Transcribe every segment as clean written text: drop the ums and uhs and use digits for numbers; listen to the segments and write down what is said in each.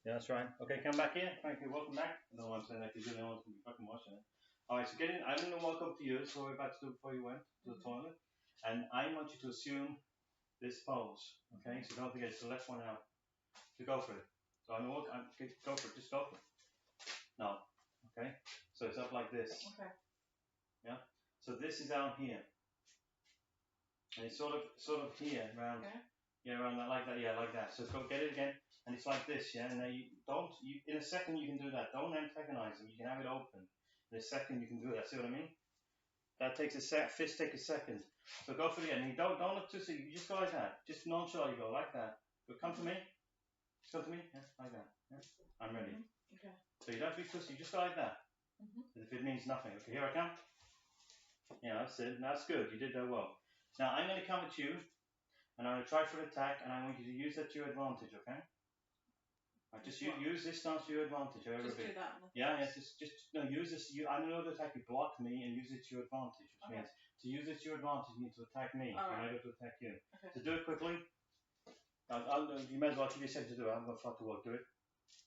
Yeah, that's right. Okay, come back here. Thank you. Welcome back. I don't know what I'm saying that because you're the only one who's fucking watching it. Alright, so get in. I'm going to walk up to you. So we're about to do before you went to the toilet. And I want you to assume this pose. Okay, so don't forget it's the left one out. So go for it. So I'm going to walk. Okay, go for it. Just go for it. No. Okay, so it's up like this. Okay. Yeah. So this is down here. And it's sort of here around. Okay. Yeah, around that, like that, yeah, like that. So go get it again, and it's like this, yeah. And now in a second you can do that. Don't antagonize them. You can have it open. In a second you can do that. See what I mean? That takes a fist take a second. So go for the end. You don't look too serious. You just go like that. Just nonchalant. You go like that. But come to me. Just come to me. Yeah, like that. Yeah. I'm ready. Okay. So you don't have to be twisted. You just go like that. As if it means nothing. Okay, here I come. Yeah, that's it. That's good. You did that well. Now I'm going to come at you. And I'm going to try for an attack, and I want you to use that to your advantage, okay? Just use this stance to your advantage. Just do that. Yeah, just no, use this. I'm going to attack you, block me, and use it to your advantage, which means to use it to your advantage, you need to attack me, and I go to attack you. Okay. So do it quickly. You may as well give you a second to do it. I'm going to fuck to work. Do it.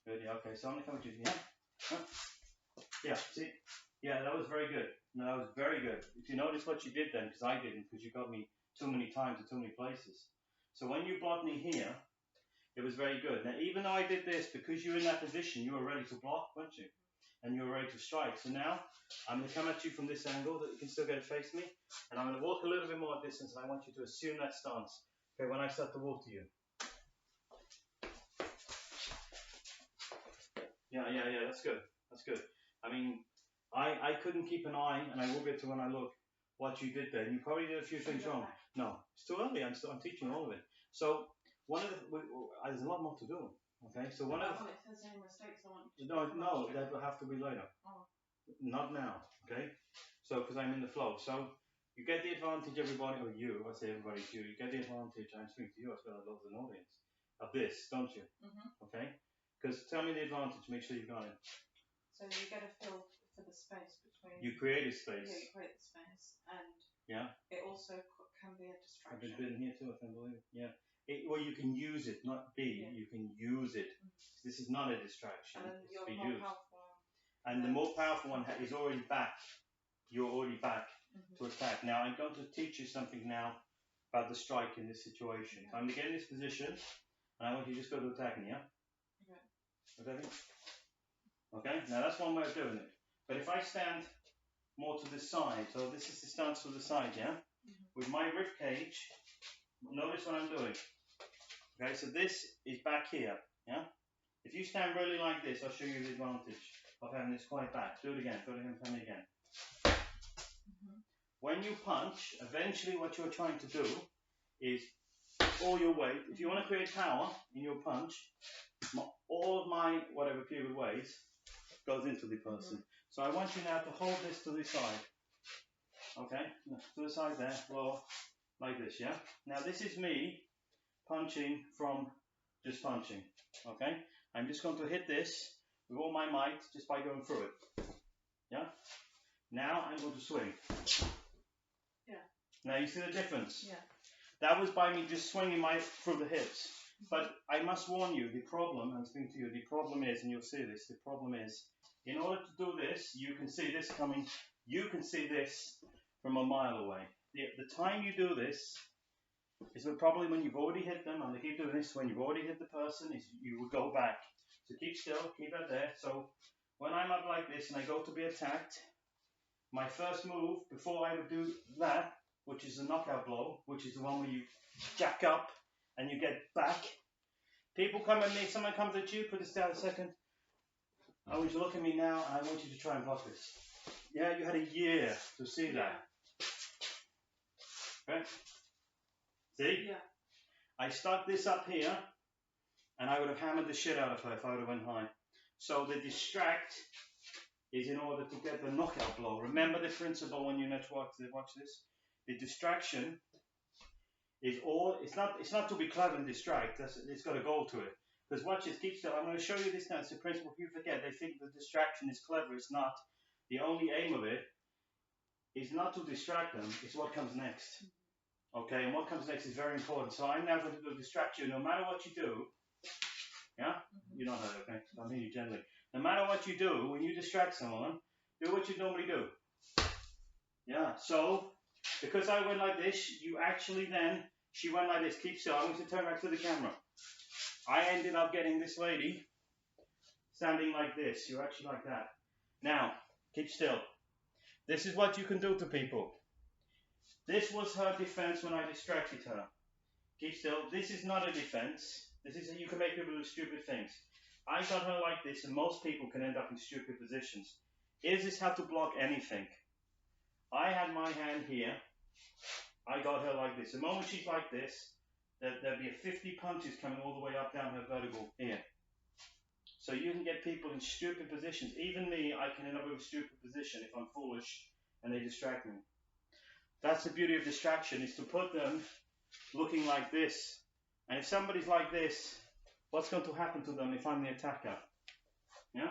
Good, yeah, okay. So I'm going to come at you. Yeah? Yeah, see? Yeah, that was very good. No, that was very good. If you notice what you did then, because I didn't, because you got me too many times to too many places. So when you blocked me here, it was very good. Now, even though I did this, because you were in that position, you were ready to block, weren't you? And you were ready to strike. So now, I'm going to come at you from this angle that you can still get to face me. And I'm going to walk a little bit more distance, and I want you to assume that stance. Okay, when I start to walk to you. Yeah, that's good. That's good. I mean, I couldn't keep an eye, and I will get to when I look what you did there. You probably did a few things wrong. No, it's too early. I'm teaching all of it. So there's a lot more to do. Okay, so if there's any mistakes, I want you to no, that will have to be later. Oh. Not now. Okay, so because I'm in the flow. So you get the advantage, everybody, or you. I say everybody to you. You get the advantage. I'm speaking to you as well as an audience of this, don't you? Okay. Because tell me the advantage. Make sure you got it. So you get a feel for the space between. You create a space. Yeah, you create the space, and it also can be a distraction. I've been here too. I can't believe it. Yeah. Well, you can use it, not be. Yeah. You can use it. This is not a distraction. And it's you're be more used. powerful. And the more powerful one is already back. You're already back to attack. Now I'm going to teach you something now about the strike in this situation. So I'm going to get in this position, and I want you to just go to attacking. Yeah. Okay. Okay. Now that's one way of doing it. But if I stand more to the side, so this is the stance to the side, yeah. With my rib cage, notice what I'm doing. Okay, so this is back here, yeah? If you stand really like this, I'll show you the advantage of having this quite back. Do it again, tell me again. When you punch, eventually what you're trying to do is all your weight, if you want to create power in your punch, all of my, whatever period weighs, goes into the person. So I want you now to hold this to the side. Okay, to the side there, floor, like this, yeah? Now this is me punching from just punching, okay? I'm just going to hit this with all my might just by going through it, yeah? Now I'm going to swing. Yeah. Now you see the difference? Yeah. That was by me just swinging through the hips. But I must warn you, the problem, I'm speaking to you, the problem is, and you'll see this, the problem is, in order to do this, you can see this coming, you can see this from a mile away. The time you do this is probably when you've already hit them, and they keep doing this, when you've already hit the person, is you will go back. So keep still, keep that there. So when I'm up like this and I go to be attacked, my first move, before I would do that, which is a knockout blow, which is the one where you jack up and you get back. People come at me, someone comes at you, put this down a second. I want you to look at me now, and I want you to try and block this. Yeah, you had a year to see that. Okay? See? Yeah. I stuck this up here, and I would have hammered the shit out of her if I would have went high. So the distract is in order to get the knockout blow. Remember the principle when you watch this? The distraction is it's not to be clever and distract, it's got a goal to it. Because watch this, keep still. I'm going to show you this now. It's the principle. People forget. They think the distraction is clever. It's not. The only aim of it is not to distract them. It's what comes next. Okay, and what comes next is very important. So I'm now going to distract you. No matter what you do, yeah, you're not hurt, okay? I'm hitting you gently. No matter what you do, when you distract someone, do what you normally do. Yeah, so, because I went like this, you actually then, she went like this. Keep still. I'm going to turn back to the camera. I ended up getting this lady standing like this. You're actually like that. Now, keep still. This is what you can do to people. This was her defense when I distracted her. Keep still. This is not a defense. This is you can make people do stupid things. I got her like this, and most people can end up in stupid positions. Is this how to block anything? I had my hand here. I got her like this. The moment she's like this, there'll be 50 punches coming all the way up down her vertical here. So you can get people in stupid positions. Even me, I can end up with a stupid position if I'm foolish and they distract me. That's the beauty of distraction, is to put them looking like this. And if somebody's like this, what's going to happen to them if I'm the attacker? Yeah?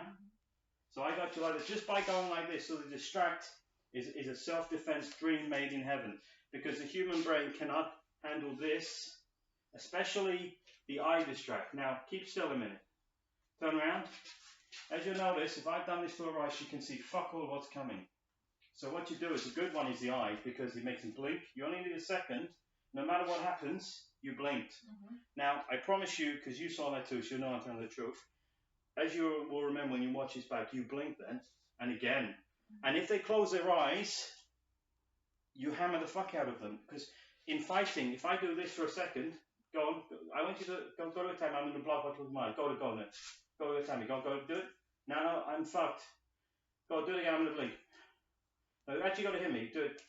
So I got you like this. Just by going like this, so the distract is a self-defense dream made in heaven. Because the human brain cannot handle this, especially the eye distract. Now, keep still a minute. Turn around. As you'll notice, if I've done this to her eyes, she can see fuck all what's coming. So what you do is, a good one is the eye, because it makes them blink. You only need a second. No matter what happens, you blinked. Now, I promise you, because you saw that too, so you know I'm telling the truth. As you will remember when you watch this back, you blink then, and again. And if they close their eyes, you hammer the fuck out of them. Because in fighting, if I do this for a second, go on, I want you to go to a time, I'm going to block what was mine. Go now. Go to Tammy, go do it. No, I'm fucked. Go, do it again, I'm going to blink. No, you actually got to hit me, do it.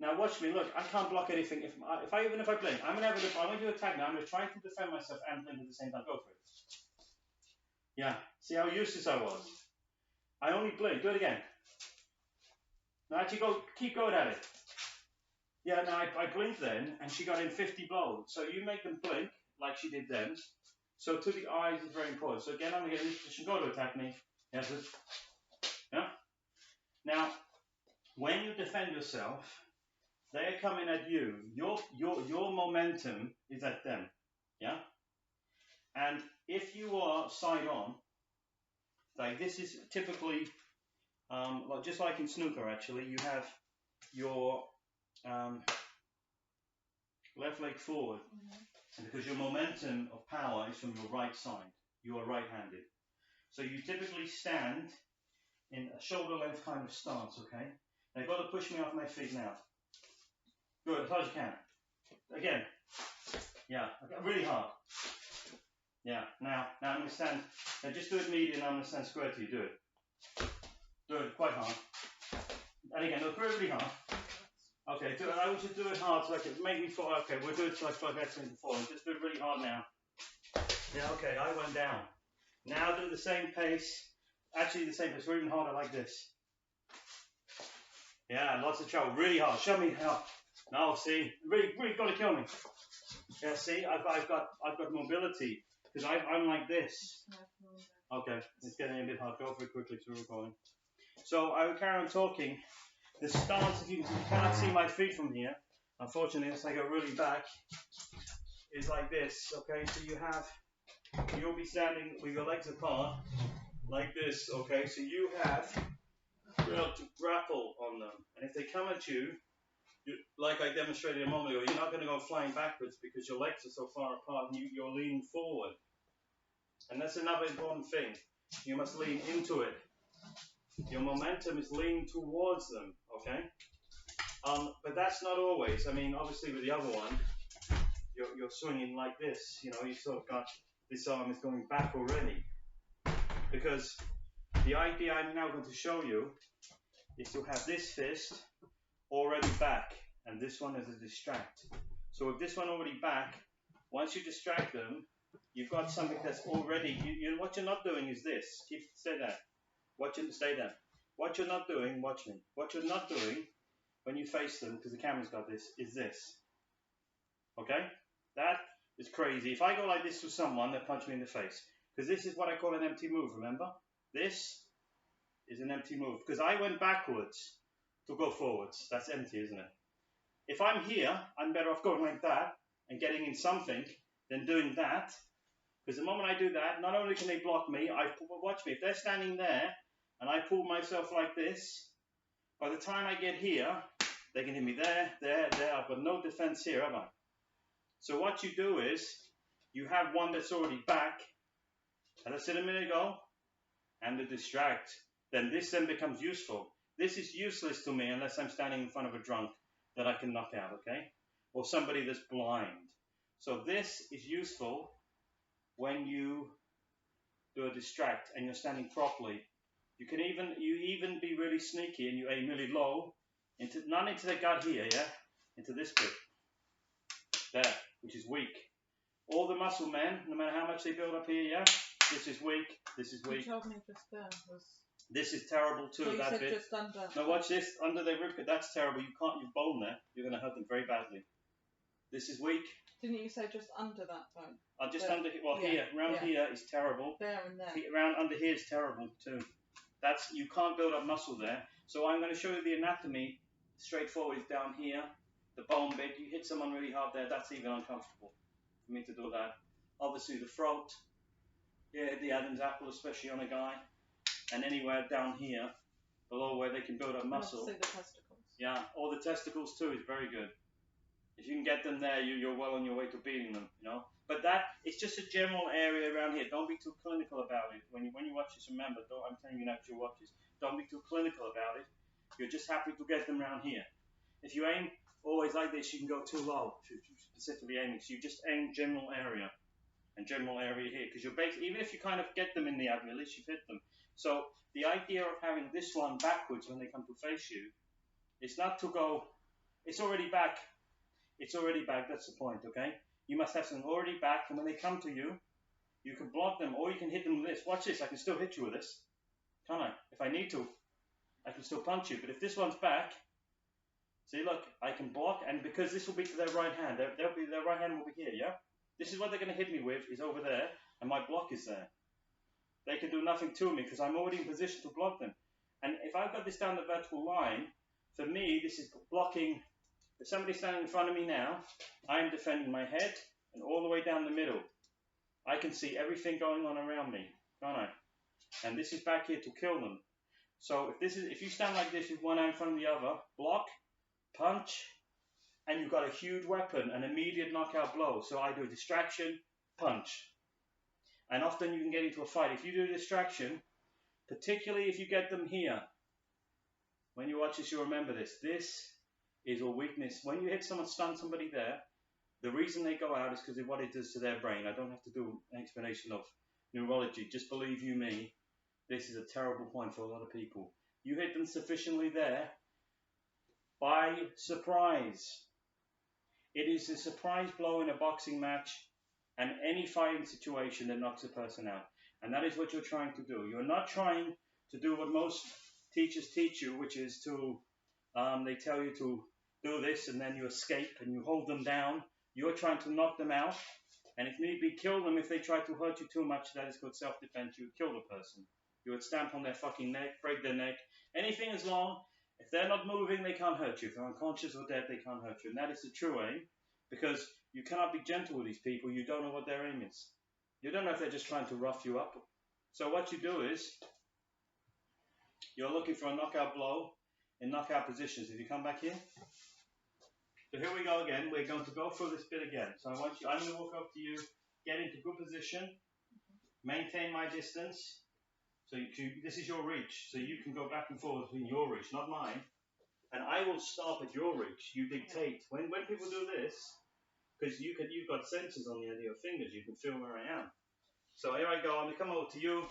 Now watch me, look, I can't block anything. Even if I blink, I want you to attack now, I'm going to try to defend myself and blink at the same time. Go for it. Yeah, see how useless I was? I only blink, do it again. Now actually keep going at it. Yeah, now I blinked then, and she got in 50 blows. So you make them blink, like she did then. So to the eyes is very important. So again, I'm going to get in this position, go to attack me. Yes, yeah? Now, when you defend yourself, they're coming at you. Your momentum is at them. Yeah? And if you are side on, like this is typically, just like in snooker actually, you have your left leg forward. And because your momentum of power is from your right side. You are right-handed. So you typically stand in a shoulder length kind of stance, okay? Now you've got to push me off my feet now. Good, as hard as you can. Again. Yeah, really hard. Yeah, now I'm going to stand. Now just do it medium, I'm going to stand square to you. Do it. Do it quite hard. And again, look really hard. Okay, do it. I want you to do it hard so I can make me fall. Okay, we'll do it so I feel like that's going to fall. Just do it really hard now. Yeah, okay, I went down. Now do the same pace. Actually, the same pace. We're even harder like this. Yeah, lots of trouble. Really hard. Show me how. No, see, really got to kill me. Yeah, see, I've got mobility because I'm like this. Okay, it's getting a bit hard. Go for it quickly to recording. So I will carry on talking. The stance, if you cannot see my feet from here, unfortunately, as I go really back, is like this. Okay, so you'll be standing with your legs apart, like this. Okay, so you have to be able to grapple on them, and if they come at you, like I demonstrated a moment ago, you're not going to go flying backwards because your legs are so far apart and you're leaning forward. And that's another important thing. You must lean into it. Your momentum is leaning towards them, okay? But that's not always. I mean, obviously with the other one, you're swinging like this. You know, you sort of got this arm is going back already. Because the idea I'm now going to show you is to have this fist already back, and this one is a distract. So with this one already back, once you distract them, you've got something that's already, what you're not doing is this. Stay there. Stay there. What you're not doing, watch me. What you're not doing when you face them, because the camera's got this, is this. Okay? That is crazy. If I go like this to someone, they'll punch me in the face. Because this is what I call an empty move, remember? This is an empty move. Because I went backwards to go forwards. That's empty, isn't it? If I'm here, I'm better off going like that and getting in something than doing that Because the moment I do that, not only can they block me, watch me, if they're standing there and I pull myself like this, by the time I get here, they can hit me there, there, there. I've got no defense here, have I? So what you do is, you have one that's already back, as I said a minute ago, and the distract. Then this then becomes useful. This is useless to me unless I'm standing in front of a drunk that I can knock out, okay? Or somebody that's blind. So this is useful when you do a distract and you're standing properly. You even be really sneaky and you aim really low, not into the gut here, yeah? Into this bit. There, which is weak. All the muscle men, no matter how much they build up here, yeah? This is weak, this is weak. You told me just there was... This is terrible too, so that bit. Just under. Now watch this, under the rib, that's terrible. You can't, your bone there, you're going to hurt them very badly. This is weak. Didn't you say just under that bone? Just under, well here, around here is terrible. There and there. Around under here is terrible too. You can't build up muscle there. So I'm going to show you the anatomy. Straightforward is down here, the bone bit. You hit someone really hard there, that's even uncomfortable for me to do that. Obviously the throat, yeah, the Adam's apple, especially on a guy, and anywhere down here, below where they can build up muscle. Obviously the testicles. Yeah, or the testicles too is very good. If you can get them there, you're well on your way to beating them, you know. But it's just a general area around here. Don't be too clinical about it. When you watch this, remember, I'm telling you now to your watches, don't be too clinical about it. You're just happy to get them around here. If you aim always like this, you can go too low, specifically aiming. So you just aim general area, and general area here. Because you're basically, even if you kind of get them in the abdomen, at least you've hit them. So the idea of having this one backwards when they come to face you, is not to go, it's already back. It's already back, that's the point, okay? You must have something already back, and when they come to you, you can block them, or you can hit them with this. Watch this, I can still hit you with this. Can't I? If I need to, I can still punch you. But if this one's back, see, look, I can block, and because this will be to their right hand, their right hand will be here, yeah? This is what they're going to hit me with, is over there, and my block is there. They can do nothing to me, because I'm already in position to block them. And if I've got this down the vertical line, for me, this is blocking. If somebody's standing in front of me now, I'm defending my head and all the way down the middle. I can see everything going on around me, can't I? And this is back here to kill them. So if you stand like this with one hand in front of the other, block, punch, and you've got a huge weapon, an immediate knockout blow. So I do a distraction, punch. And often you can get into a fight. If you do a distraction, particularly if you get them here, when you watch this, you'll remember this. This is a weakness. When you hit someone, stun somebody there, the reason they go out is because of what it does to their brain. I don't have to do an explanation of neurology. Just believe you me, this is a terrible point for a lot of people. You hit them sufficiently there by surprise. It is a surprise blow in a boxing match and any fighting situation that knocks a person out. And that is what you're trying to do. You're not trying to do what most teachers teach you, which is to, they tell you to do this and then you escape and you hold them down. You're trying to knock them out, and if need be, kill them if they try to hurt you too much. That is called self-defense. You would kill the person. You would stamp on their fucking neck, break their neck. Anything as long, if they're not moving, they can't hurt you. If they're unconscious or dead, they can't hurt you. And that is the true aim, because you cannot be gentle with these people. You don't know what their aim is. You don't know if they're just trying to rough you up. So what you do is, you're looking for a knockout blow in knockout positions. If you come back here. So here we go again. We're going to go through this bit again. So I'm going to walk up to you, get into good position, maintain my distance. So this is your reach. So you can go back and forth between your reach, not mine. And I will stop at your reach. You dictate. When people do this, because you've got sensors on the end of your fingers, you can feel where I am. So here I go. I'm going to come over to you.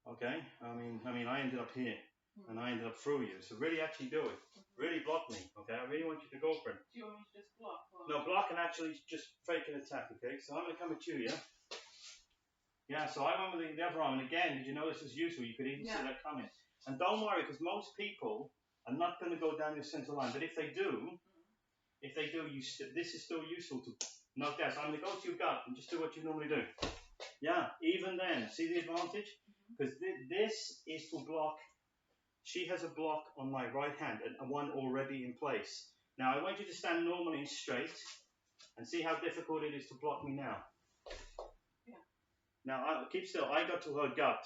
Okay. I mean, I ended up here. And I ended up through you. So really actually do it. Really block me, okay? I really want you to go for it. Do you want me to just block? Or? No, block and actually just fake an attack, okay? So I'm going to come at you, yeah? Yeah, so I went with the other arm. And again, did you know this was useful? You could even see that coming. And don't worry, because most people are not going to go down your center line. But if they do, this is still useful to knock down. So I'm going to go to your gut and just do what you normally do. Yeah, even then. See the advantage? Because this is to block. She has a block on my right hand and one already in place. Now I want you to stand normally and straight. And see how difficult it is to block me now. Yeah. Now, keep still. I got to her gut.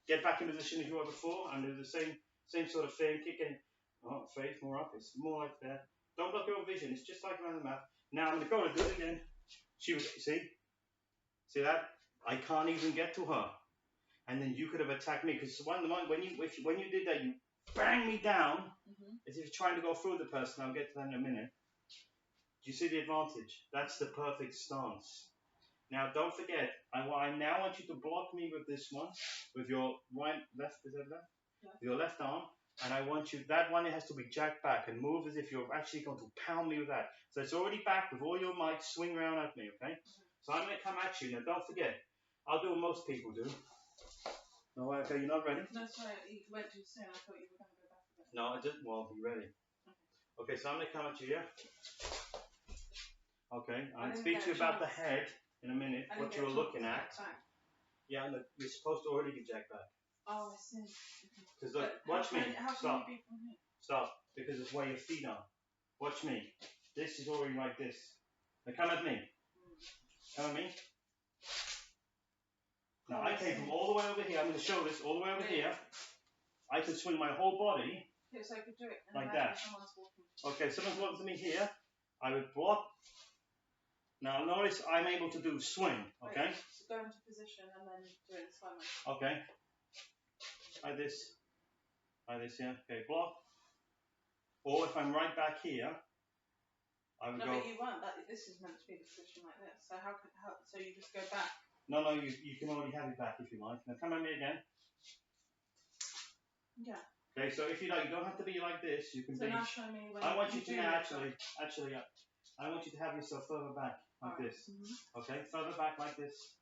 Get back in position as you were before, and do the same sort of thing. Kicking. Oh, face more up. It's more like that. Don't block your vision. It's just like around the mouth. Now I'm going to do it again. She was, see that? I can't even get to her. And then you could have attacked me because when you did that, you bang me down as if you're trying to go through the person. I'll get to that in a minute. Do you see the advantage? That's the perfect stance. Now don't forget, I now want you to block me with this one, with your left, is that left? Yeah. Your left arm. And I want you, that one has to be jacked back and move as if you're actually going to pound me with that. So it's already back with all your might, swing around at me, okay? So I'm going to come at you. Now don't forget, I'll do what most people do. No, okay, you're not ready? No, sorry, you went too soon. I thought you were going to go back a bit. No, I didn't. Well, you ready? Okay, so I'm going to come at you, yeah? Okay, I'm going to speak to you about the head in a minute, what you were looking at. Yeah, look, you're supposed to already be jacked back. Oh, I see. Because look, watch me. Stop. You be from here? Stop. Because it's where your feet are. Watch me. This is already like this. Now come at me. Come at me. Now I came from all the way over here. I'm going to show this all the way over here. I can swing my whole body. Yeah, so I could do it. Like that. Someone's walking. Okay, someone's walking to me here. I would block. Now notice I'm able to do swing. Okay. So go into position and then do it in slow motion. Okay. Like this. Like this, yeah. Okay, block. Or if I'm right back here, I would go. No, but you weren't. This is meant to be the position like this. So so you just go back? No, you can already have it back if you like. Now come at me again. Yeah. Okay, so if you like, you don't have to be like this. You can be. Now show me when I want you to now actually, I want you to have yourself further back like this. Okay, further back like this.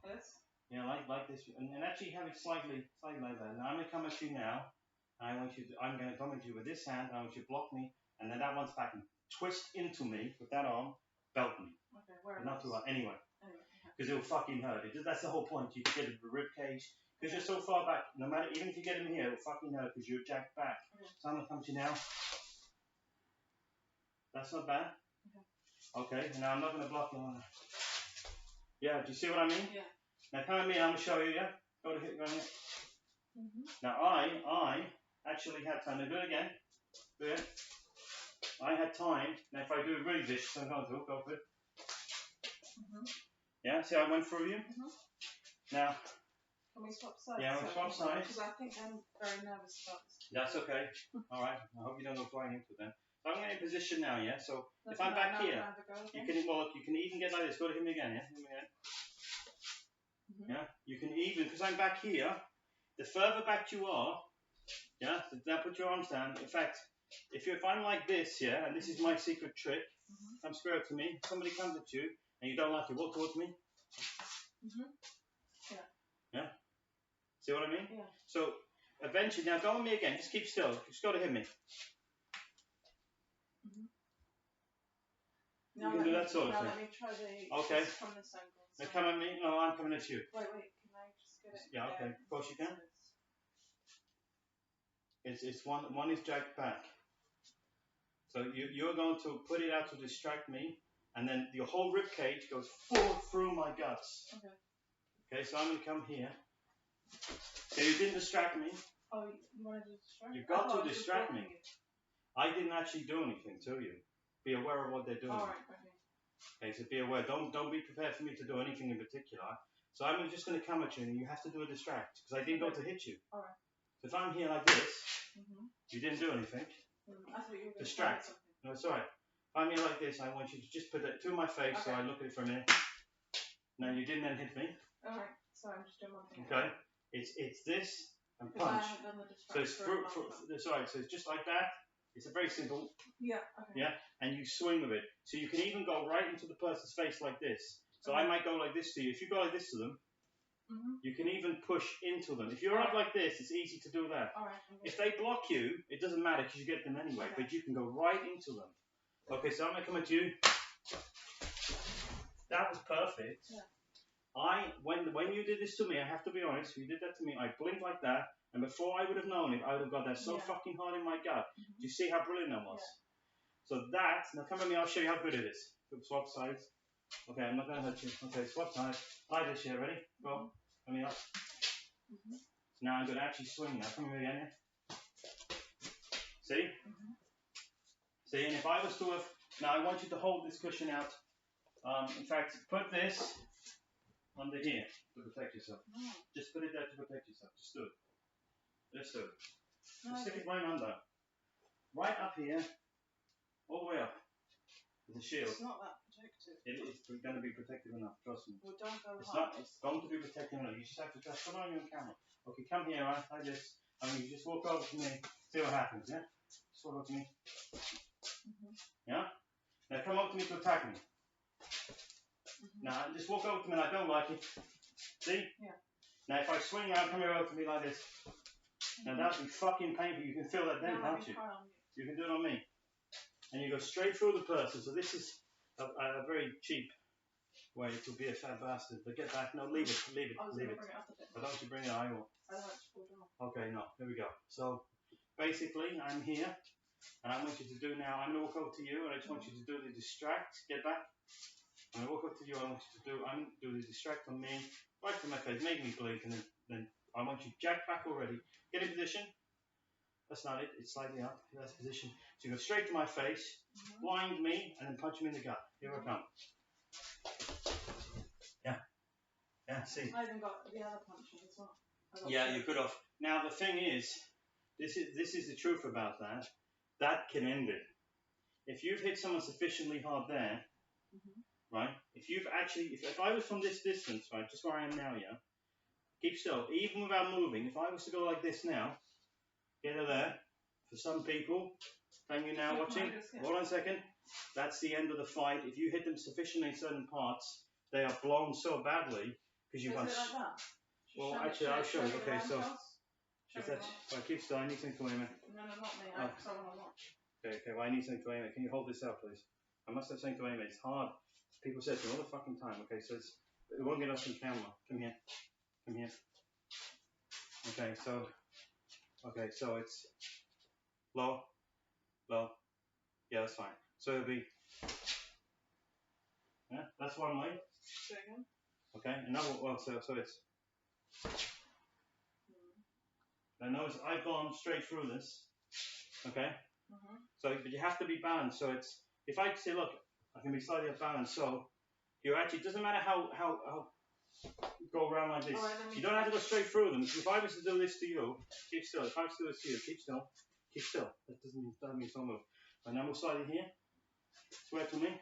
This? Yeah, like this, and actually have it slightly like that. Now I'm gonna come at you now. And I'm gonna come at you with this hand. I want you to block me, and then that one's back and twist into me with that arm, belt me. Okay, where? Not too hard. Anyway. Okay. Because it'll fucking hurt. That's the whole point. You can get the rib cage. Because you're so far back, no matter, even if you get in here, it'll fucking hurt because you're jacked back. Okay. So I'm going to come to you now. That's not bad. Okay, now I'm not going to block you on that. Yeah, do you see what I mean? Yeah. Now come at me, I'm going to show you, yeah? Go to hit, go ahead. Now I actually had time. Now do it again. Do it. I had time. Now if I do it really vicious, I'm going to go for it. Yeah, see how I went through you? Now, can we swap sides? Yeah, we'll swap sides. Because I think I'm very nervous about this. That's okay. Alright, I hope you don't go flying into it then. So I'm getting in position now, yeah? So if I'm back here, you can even get like this. Go to him again, yeah? Him again. Yeah? You can even, because I'm back here, the further back you are, yeah? So now put your arms down. In fact, if I'm like this, yeah, and this is my secret trick, come square up to me, somebody comes at you, and you don't like to walk towards me. Yeah? See what I mean? Yeah. So eventually, now go on me again. Just keep still. Just go to hit me. You can do that sort of thing. Let me try Okay. from this angle. Now come at me. No, I'm coming at you. Wait. Can I just get it? Yeah. Okay. Of course you can. It's one is jacked back. So you're going to put it out to distract me, and then your whole rib cage goes full through my guts. Okay. Okay. So I'm going to come here. So you didn't distract me. Oh, you wanted to distract me? You've got to distract me. I didn't actually do anything to you. Be aware of what they're doing. Alright, okay. Okay, so be aware. Don't be prepared for me to do anything in particular. So I'm just going to come at you, and you have to do a distract because I didn't go to hit you. Alright. So if I'm here like this, you didn't do anything. I thought you were going to distract. No, it's alright. If I'm here like this, I want you to just put it to my face so I look at it for a minute. No, you didn't then hit me. Alright, so I'm just doing one thing. Okay. It's this and punch. So it's sorry. So it's just like that. It's a very simple. Yeah. Okay. Yeah, and you swing with it. So you can even go right into the person's face like this. So I might go like this to you. If you go like this to them, you can even push into them. If you're up like this, it's easy to do that. All right. If they block you, it doesn't matter because you get them anyway. But you can go right into them. Okay, so I'm gonna come at you. That was perfect. Yeah. When you did this to me, I have to be honest, you did that to me, I blinked like that, and before I would have known it, I would have got that so fucking hard in my gut. Do you see how brilliant that was? So that, now come with me, I'll show you how good it is. Swap sides. Okay, I'm not going to hurt you. Okay, swap sides. Like this here, ready? Go. Come here. Now I'm going to actually swing now. Come here again, yeah? See? See, and if I was to have, now I want you to hold this cushion out. In fact, put this under here to protect yourself. Just put it there to protect yourself. Just do it. Just do it. Just stick it right under. Right up here, all the way up. With the shield. It's not that protective. It's going to be protective enough, trust me. Well, don't go It's hard. not. It's going to be protective enough. You just have to just come on your camera. Okay, come here, right? Like this. I mean, you just walk over to me. See what happens, yeah? Just walk over to me. Yeah? Now come up to me to attack me. Now just walk over to me and I don't like it. See? Yeah. Now if I swing out, come over to me like this. Now that'd be fucking painful. You can feel that then, can't you? You can do it on me. And you go straight through the person. So this is a very cheap way to be a fat bastard. But get back. No, leave it. Leave it. Leave it. But don't you bring it out. I will. I don't want to fall down. Okay, no. Here we go. So basically, I'm here. And I want you to do now, I'm going to walk over to you and I just want you to do the distract, get back. I'm going to walk up to you, I'm going to do the distract on me, right to my face, make me blink, and then I want you to jack back already. Get in position. That's not it, it's slightly up, that's position. So you go straight to my face, blind me, and then punch me in the gut. Here I come. Yeah. Yeah, see. I even got the other punching as well. Yeah, you're good off. Now the thing is, this is the truth about that. That can end it. If you've hit someone sufficiently hard there, right? If you've actually, if I was from this distance, right, just where I am now, yeah, keep still, even without moving, if I was to go like this now, get her there, for some people, can you now watching? Hold on a second. That's the end of the fight. If you hit them sufficiently in certain parts, they are blown so badly, because you've gone. Is it like that? Well, actually, I'll show you. Okay, so. Is that, right, keep still, I need something to aim at. No, not me, I want to watch. Okay, well, I need something to aim at. Can you hold this out, please? I must have something to aim at. It's hard. People say it to me all the fucking time. Okay, so it won't get us on camera. Come here. Come here. Okay, so it's low, low. Yeah, that's fine. So it'll be, yeah, that's one way. Second. Okay, another, well, so it's, I notice I've gone straight through this, okay? So, but you have to be balanced. So it's, if I say, look, I can be slightly unbalanced. So you actually, it doesn't matter how go around like this. You don't have to go straight through them. If I was to do this to you, keep still. If I was to do this to you, keep still. Keep still. That doesn't mean so move. And now we'll slightly here. Swear to me.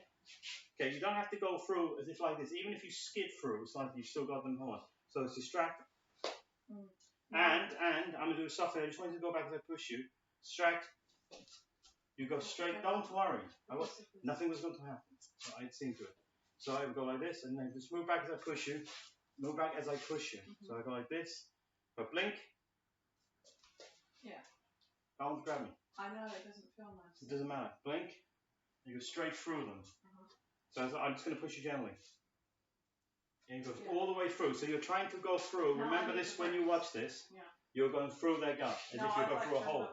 Okay, you don't have to go through as if like this. Even if you skid through, it's like you've still got them hard. So it's distract. And I'm going to do a soft I just want you to go back as I push you. Distract. You go straight. Don't worry. Nothing was going to happen. So I'd seen to it. So I would go like this and then just move back as I push you. Move back as I push you. So I go like this. But blink. Yeah. Don't grab me. I know it doesn't feel nice. It doesn't matter. Blink. You go straight through them. So I'm just going to push you gently. And it goes all the way through. So you're trying to go through. No, remember this when you watch this. Yeah. You're going through their gut as if you go through a hole.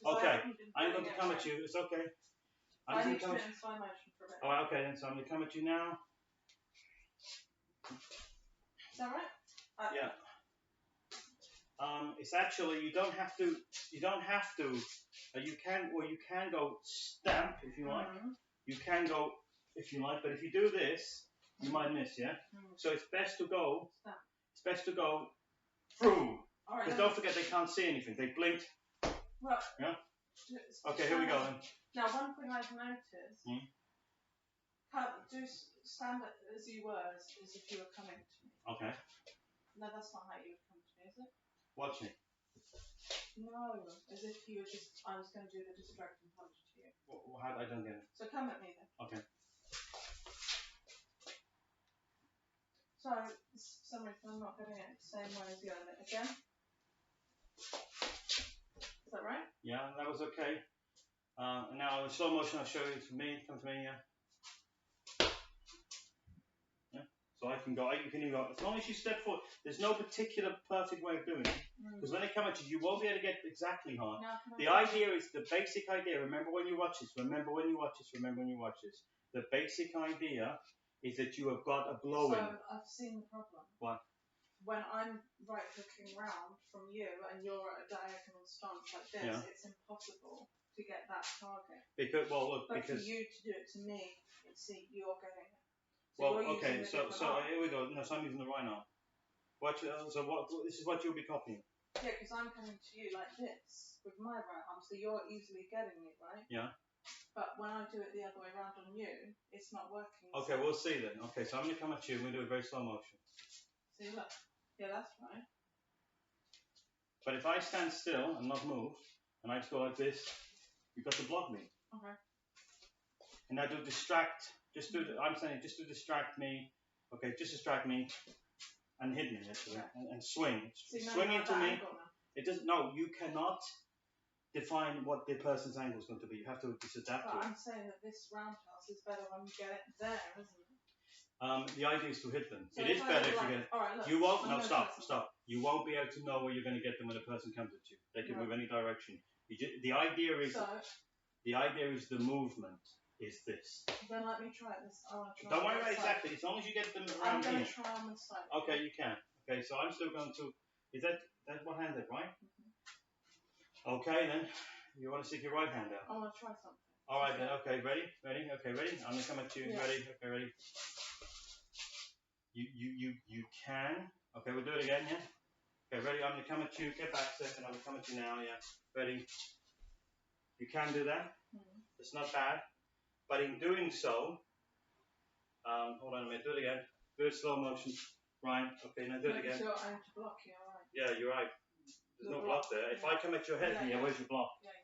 Okay. I'm going to come at you. It's okay. I need to come at you. Slow motion for a bit. Oh, okay then. So I'm going to come at you now. Is that right? Yeah. It's actually you don't have to. You can go stamp if you like. You can go if you like, but if you do this, you might miss. Yeah. So it's best to go. Stamp. It's best to go through. Because don't forget they can't see anything. They blinked. Well. Yeah. Okay, here we go then. Now, one thing I've noticed. Do stand as you were, as if you were coming to me. Okay. No, that's not how you would come to me, is it? Watch me. No, as if you were just, I was going to do the distracting punch to you. How I don't get it. So come at me then. Okay. So, for some reason I'm not getting it the same way as the other. Again? Is that right? Yeah, that was okay. And now in slow motion I'll show you to me. Come to me, yeah. Yeah. So I can go, you can even go, as long as you step forward, there's no particular perfect way of doing it. Because when they come at you, you won't be able to get exactly hard. The idea is, the basic idea, remember when you watch this, remember when you watch this, remember when you watch this. The basic idea is that you have got a blow in. So I've seen the problem. What? When I'm right hooking round from you and you're at a diagonal stance like this, it's impossible to get that target. Because, well, look, but because... for you to do it to me, see, you're getting it. So well, okay, so here we go. No, so I'm using the right arm. Watch, so what? This is what you'll be copying. Yeah, because I'm coming to you like this with my right arm, so you're easily getting it, right? Yeah. But when I do it the other way around on you, it's not working. Okay, we'll see then. Okay, so I'm going to come at you and we'll do a very slow motion. See, look. Yeah, that's right. But if I stand still and not move, and I just go like this, you've got to block me. Okay. And now do distract. I'm saying just to distract me. Okay, just distract me and hit me actually, and swing. See, swing into me. It doesn't. No, you cannot define what the person's angle is going to be. You have to just adapt to it. I'm saying that this roundhouse is better when you get it there, isn't it? The idea is to hit them. So it is better if you get it. All right, look, you won't. No, stop. You won't be able to know where you're going to get them when a person comes at you. They can move any direction. The idea is. The idea is the movement. Is this? Then let me try this. I want to try. Don't worry about exactly. As long as you get them around here. I'm going to try on this side. Okay, you can. Okay, so I'm still going to. Is that one handed, right? Okay, then. You want to stick your right hand out? I want to try something. All right, then. Okay, ready? Okay, ready? I'm going to come at you. Yeah. Ready? Okay, ready? You can. Okay, we'll do it again, yeah? Okay, ready? I'm going to come at you. Get back a second. I'm going to come at you now, yeah? Ready? You can do that. It's not bad. But in doing so, hold on a minute, do it again. Do it slow motion. Right, okay, now do it again. So I'm to block you, alright. Yeah, you're right. There's no block there. If I come at your head here, where's your block? Yeah.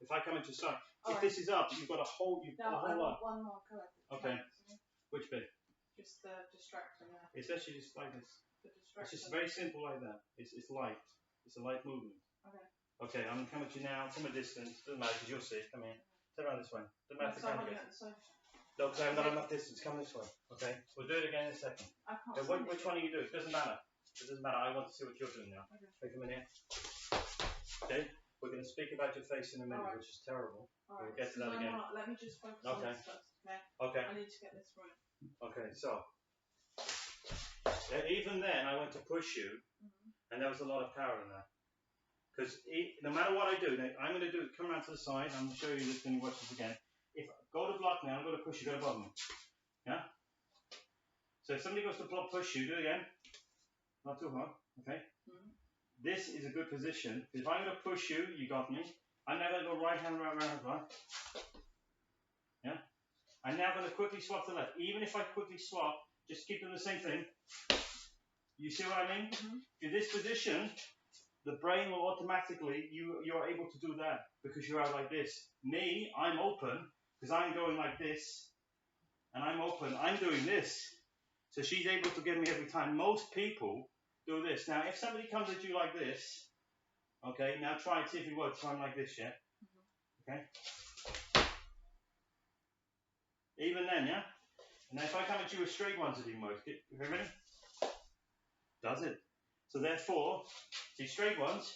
If I come at your side, if this is up, you've got a whole, I want one more correct. Okay. Which bit? Just the distractor there. It's actually just like this. The distractor. It's just very simple like that. It's light. It's a light movement. Okay. Okay, I'm going to come at you now from a distance. Doesn't matter because you'll see. Come here. Turn around this way. Doesn't matter if you get. No, because I haven't got enough distance. Come this way. Okay. We'll do it again in a second. I can't. Okay, which one do you do? It doesn't matter. It doesn't matter. I want to see what you're doing now. Okay. Take a minute. Okay. We're going to speak about your face in a minute, which is terrible. Alright. We'll get to that again. Let me just focus on this first. Okay. I need to get this right. Okay. So. Even then, I went to push you, and there was a lot of power in that. Because no matter what I do, I'm going to do it. Come around to the side. I'm going to show you this when you watch this again. If go to block now, I'm going to push you. Go above me. Yeah. So if somebody goes to block, push you, do it again. Not too hard. Okay. This is a good position. If I'm going to push you, you got me. I'm now going to go right hand, right. Yeah. I'm now going to quickly swap to the left. Even if I quickly swap, just keep doing the same thing. You see what I mean? In this position, the brain will automatically, you're able to do that because you're out like this. Me, I'm open because I'm going like this, and I'm open. I'm doing this. So she's able to get me every time. Most people do this. Now, if somebody comes at you like this, okay, now try and see if it works. Try like this, yeah? Okay? Even then, yeah? And then if I come at you with straight ones, it even works. You ready? Does it? So therefore, see straight ones,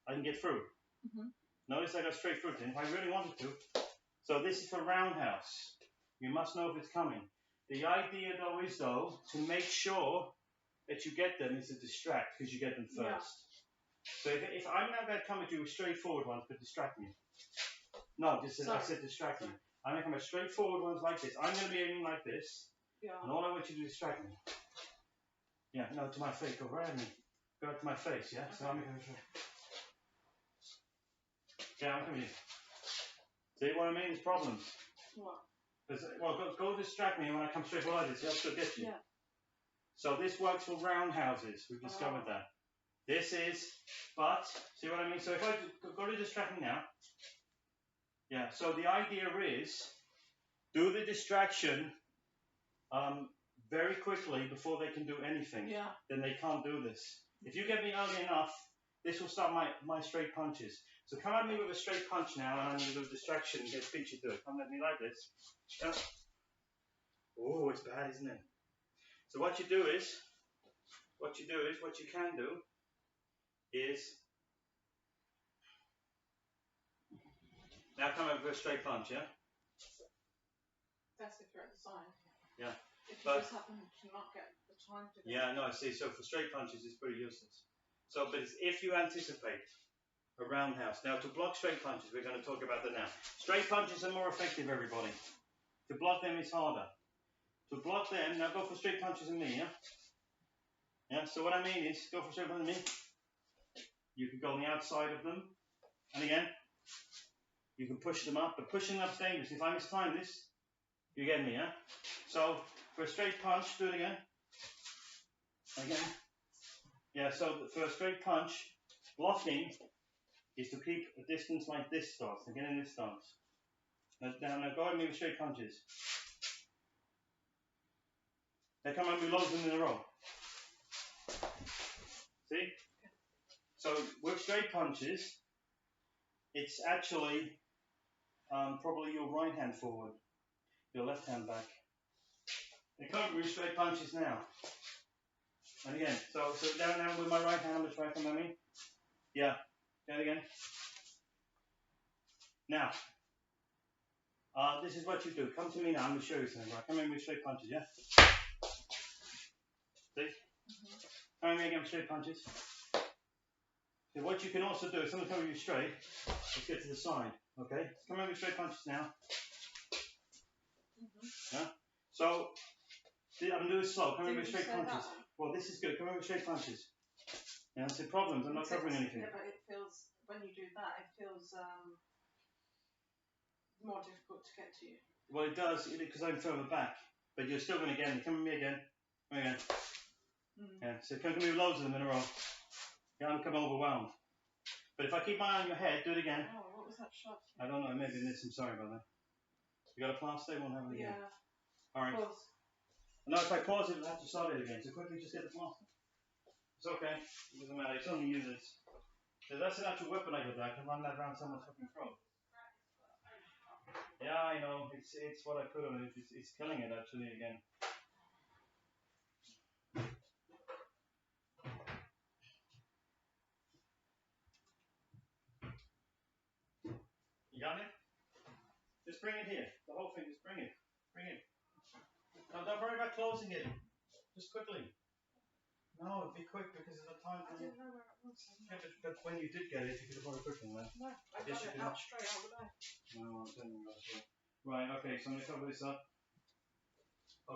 I can get through. Notice I got straight through if I really wanted to. So this is for roundhouse. You must know if it's coming. The idea though is to make sure that you get them is to distract because you get them first. Yeah. So if I'm now going to come at you with straightforward ones but distract me. No, I said distract me. I'm going to come at straightforward ones like this. I'm going to be aiming like this. Yeah. And all I want you to do is distract me. Yeah, no, to my face. Go right at me. Go to my face, yeah? Okay. So I'm going to try. Yeah, I'm coming in. See what I mean? There's problems. What? Well, go distract me when I come straight behind this. I'll still get you. Yeah. So this works for roundhouses. We've discovered that. This is, but, see what I mean? So if I go to distract me now. Yeah, so the idea is, do the distraction very quickly before they can do anything. Yeah. Then they can't do this. If you get me early enough, this will start my straight punches. So come at me with a straight punch now, and I'm going to do a distraction and get Pete to do it. Come at me like this. Yeah. Oh, it's bad, isn't it? So what you do is, what you can do is, now come over for a straight punch, yeah? That's if you're at the side. Yeah. If you just happen to not get the time to do Yeah, no, I see. So for straight punches, it's pretty useless. So, but it's if you anticipate a roundhouse. Now, to block straight punches, we're going to talk about that now. Straight punches are more effective, everybody. To block them is harder. To block them, now go for straight punches in me, yeah? Yeah, so what I mean is, go for straight punches in me. You can go on the outside of them. And again, you can push them up, but pushing them up is dangerous. If I mistime this, you get me, yeah? So, for a straight punch, do it again. Again. Yeah, so for a straight punch, blocking is to keep a distance like this stance, again in this stance. Now go ahead and move straight punches. Now come and move loads of them in a row. See? So with straight punches, it's actually probably your right hand forward, your left hand back. Now come and move straight punches now. And again, so down now with my right hand on the track, come at me. Yeah, do it again. Now, this is what you do. Come to me now, I'm going to show you something. Right, come in with straight punches, yeah? See? Come in again with straight punches. So what you can also do, if someone's coming with you straight, let's get to the side, okay? Come in with straight punches now. Yeah? So, I'm going to do this slow. Come in with straight punches. Well, this is good. Come in with straight punches. Yeah, that's the problems. I'm not covering anything. Yeah, but it feels, when you do that, it feels more difficult to get to you. Well, it does, because I'm further back. But you're still going to get me. Come with me again. Come again. Yeah, so come with loads of them in a row. Yeah, I'm becoming overwhelmed. But if I keep my eye on your head, do it again. Oh, what was that shot? I don't know, maybe in this. I'm sorry about that. You got a plaster? They won't have it again. Yeah. Alright. Pause. No, if I pause it, I'll have to start it again. So quickly just get the plaster. It's okay. It doesn't matter. It's only uses. So that's an actual weapon I got there. I can run that around someone's fucking throat. Yeah, I know. It's what I put on it. It's killing it actually again. You got it? Just bring it here. The whole thing. Just bring it. Bring it. No, don't worry about closing it. Just quickly. No, be quick because of the time. I didn't know where it was. Yeah, but when you did get it, you could have gone quicker than that. No, I got it out straight out the back. No, I'm telling you that's right. Right, okay, so I'm going to cover this up.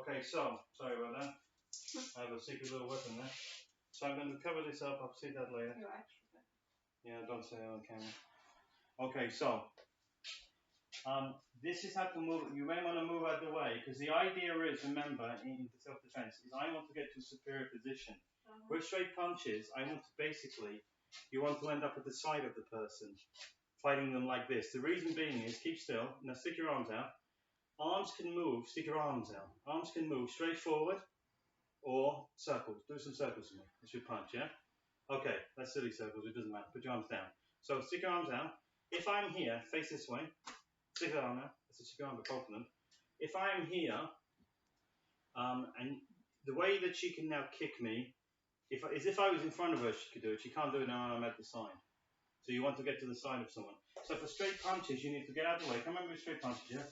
Okay, so, sorry about that. I have a secret little weapon there. So I'm going to cover this up, I'll see that later. Your extra bit. Yeah, don't say it on camera. Okay, so, this is how to move. You may want to move out of the way, because the idea is, remember, in self-defense, is I want to get to a superior position. With straight punches, I want to basically, you want to end up at the side of the person, fighting them like this. The reason being is, keep still, now stick your arms out. Arms can move, stick your arms out. Arms can move straight forward or circles. Do some circles for me. That's your punch, yeah? Okay, that's silly circles, it doesn't matter. Put your arms down. So stick your arms out. If I'm here, face this way. Stick that arm out. That's a stick your arm, both of them. If I'm here, and the way that she can now kick me, is if I was in front of her, she could do it. She can't do it now when I'm at the side. So you want to get to the side of someone. So for straight punches, you need to get out of the way. Come over with straight punches, yeah?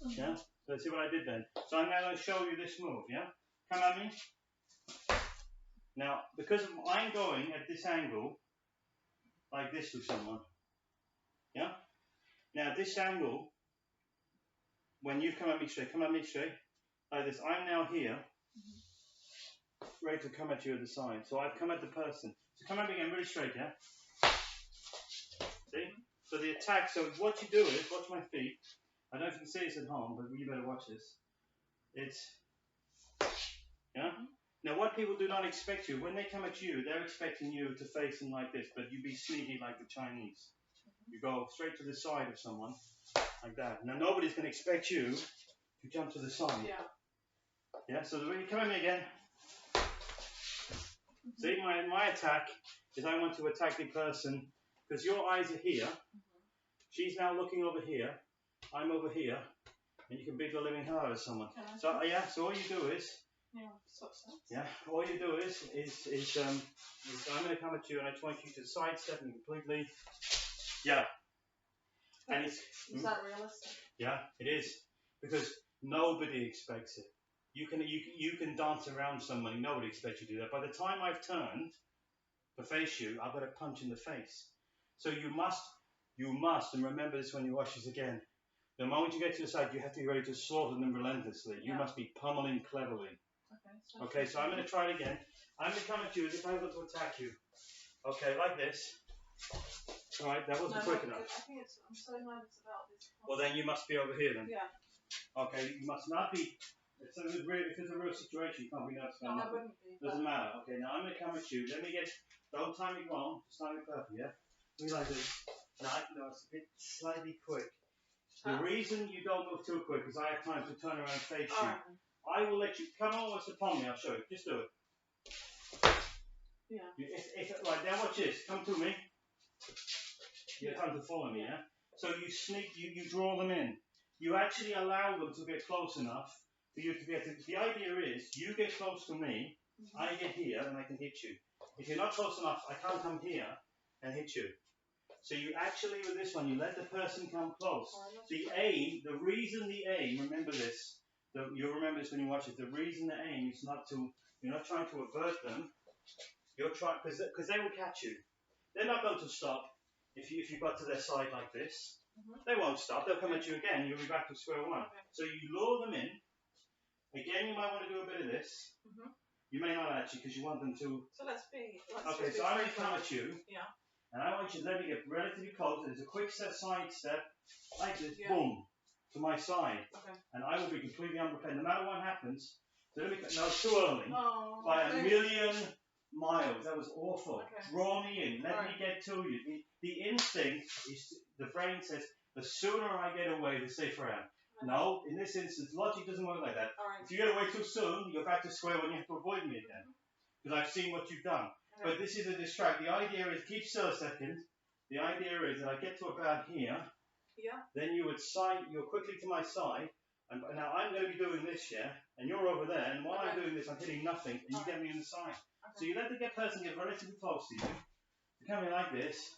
Yeah? So let's see what I did then. So I'm now going to show you this move, yeah? Come at me. Now, because I'm going at this angle, like this with someone, yeah? Now, this angle, when you come at me straight, like this. I'm now here, ready to come at you at the side. So I've come at the person. So come at me again, really straight, yeah? See? So the attack, so what you do is, watch my feet. I don't know if you can see this at home, but you better watch this. It's, yeah? Now what people do not expect you, when they come at you, they're expecting you to face them like this, but you be sneaky like the Chinese. You go straight to the side of someone, like that. Now nobody's going to expect you to jump to the side. Yeah. Yeah, so when you come at me again, see, my attack is I want to attack the person, because your eyes are here, she's now looking over here, I'm over here, and you can beat the living hell out of someone. So yeah, so all you do is, Yeah, swap sides. Yeah, all you do is I'm going to come at you and I just want you to sidestep me completely. Yeah. And it's. Is that realistic? Yeah, it is. Because nobody expects it. You can dance around somebody, nobody expects you to do that. By the time I've turned to face you, I've got a punch in the face. So you must, and remember this when you watch this again. The moment you get to the side, you have to be ready to slaughter them relentlessly. You must be pummeling cleverly. Okay, so I'm going to try it again. I'm going to come at you as if I were to attack you. Okay, like this. Alright, that wasn't quick enough. I think I'm so nervous about this. Well, then you must be over here then. Yeah. Okay, you must not be. If it's a real situation, you can't be nervous about No, I wouldn't be. Doesn't matter. Okay, now I'm going to come at you. Let me get. Don't time it wrong. Just time it perfect, yeah? We like this. No, it's a bit slightly quick. The reason you don't move too quick is I have time to turn around and face you. I will let you come almost upon me. I'll show you. Just do it. Yeah. Right, now watch this. Come to me. You have time to follow me, yeah? So you sneak, you draw them in. You actually allow them to get close enough for you to get to. The idea is you get close to me, I get here, and I can hit you. If you're not close enough, I can't come here and hit you. So you actually, with this one, you let the person come close. The reason the aim, remember this, you'll remember this when you watch it, the reason the aim is not to, you're not trying to avert them, you're trying, because they will catch you. They're not going to stop if you got to their side like this. They won't stop, they'll come at you again, you'll be back to square one. Okay. So you lure them in. Again, you might want to do a bit of this. You may not actually, because you want them to. So let's okay, so I'm going to come at you. Yeah. And I want you to let me get relatively close. There's a quick side step, like this, boom, to my side. Okay. And I will be completely unprepared, no matter what happens. So let me, no, it's too early. Oh, by a million miles. That was awful. Okay. Draw me in. Let me get to you. The instinct is, the brain says, the sooner I get away, the safer I am. Okay. No, in this instance, logic doesn't work like that. Right. If you get away too soon, you're back to square one, you have to avoid me again. Because I've seen what you've done. Okay. But this is a distract. The idea is, keep still a second. The idea is that I get to about here. Yeah. Then you would you're quickly to my side. And now I'm going to be doing this, yeah? And you're over there. And while I'm doing this, I'm hitting nothing. And you get me in the side. Okay. So you let the person get relatively close to you. You come in like this.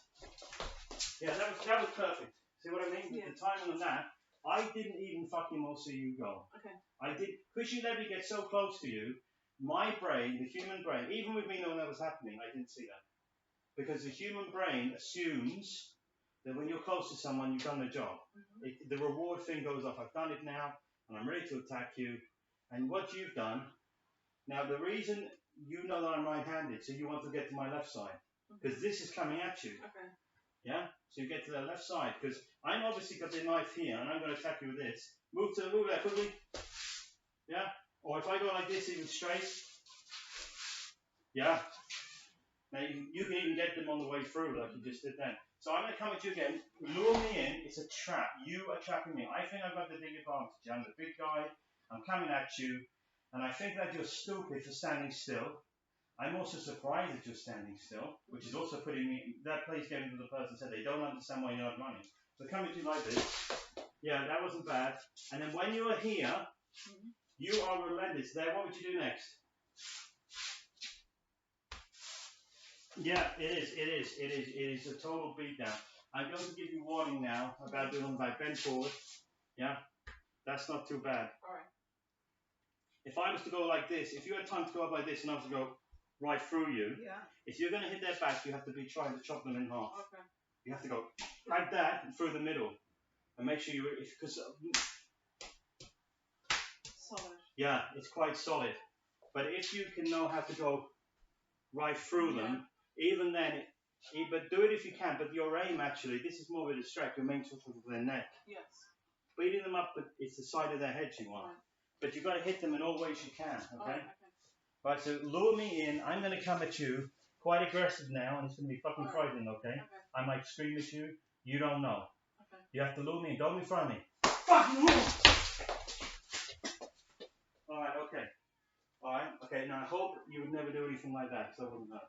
Yeah, that was perfect. See what I mean? Yeah. The timing on that, I didn't even fucking well see you go. Okay. I did, because you let me get so close to you, my brain, the human brain, even with me knowing that was happening, I didn't see that. Because the human brain assumes that when you're close to someone, you've done the job. The reward thing goes off. I've done it now, and I'm ready to attack you. And what you've done, now the reason you know that I'm right-handed, so you want to get to my left side, because this is coming at you. Okay. Yeah? So you get to the left side, because I'm obviously got the knife here, and I'm going to attack you with this. Move there quickly. Yeah? Or if I go like this, even straight. Yeah? Now you can even get them on the way through, like you just did then. So I'm going to come at you again. Lure me in. It's a trap. You are trapping me. I think I've got the big advantage. I'm the big guy. I'm coming at you. And I think that you're stupid for standing still. I'm also surprised that you're standing still, which is also putting me, that plays getting to the person said they don't understand why you're not running. So come at you like this. Yeah, that wasn't bad. And then when you are here, you are relentless. There, what would you do next? Yeah, it is a total beatdown. I'm going to give you warning now about doing like bend forward. Yeah, that's not too bad. All right. If I was to go like this, if you had time to go up like this and I was to go right through you, if you're going to hit their back, you have to be trying to chop them in half. Okay. You have to go like that and through the middle, and make sure because solid. Yeah, it's quite solid. But if you can know how to go right through them, even then, but do it if you can. But your aim actually, this is more of a distract. Your main sort of their neck. Yes. Beating them up, but it's the side of their head you want. Right. But you've got to hit them in all ways you can. Okay. Okay. Right. So lure me in. I'm going to come at you quite aggressive now, and it's going to be fucking frightening. Okay? I might scream at you. You don't know. Okay. You have to lure me in. Don't in front of me. Fucking move. All right. Okay. All right. Okay. Now I hope you would never do anything like that, because I wouldn't know.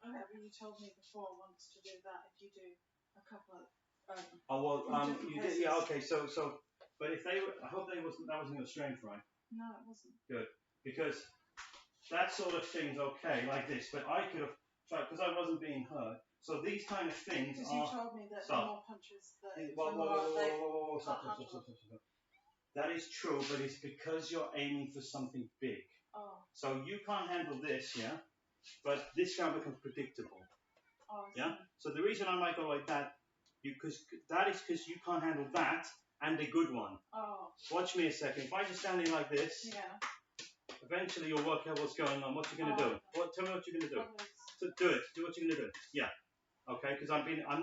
Okay, but you told me before once to do that if you do a couple of. You did, yeah, okay. So, but if they were, I hope that wasn't your strength, right? No, it wasn't. Good, because that sort of thing's okay, like this. But I could have tried, because I wasn't being hurt. So these kind of things Because you told me that the more punches that stop. That is true, but it's because you're aiming for something big. Oh. So you can't handle this, yeah? But this now becomes predictable. Oh, yeah? So the reason I might go like that, that is because you can't handle that and a good one. Oh. Watch me a second. If I just stand in like this, eventually you'll work out what's going on. What you're going to do? Tell me what you're going to do. So do it. Do what you're going to do. Yeah. Okay, because I'm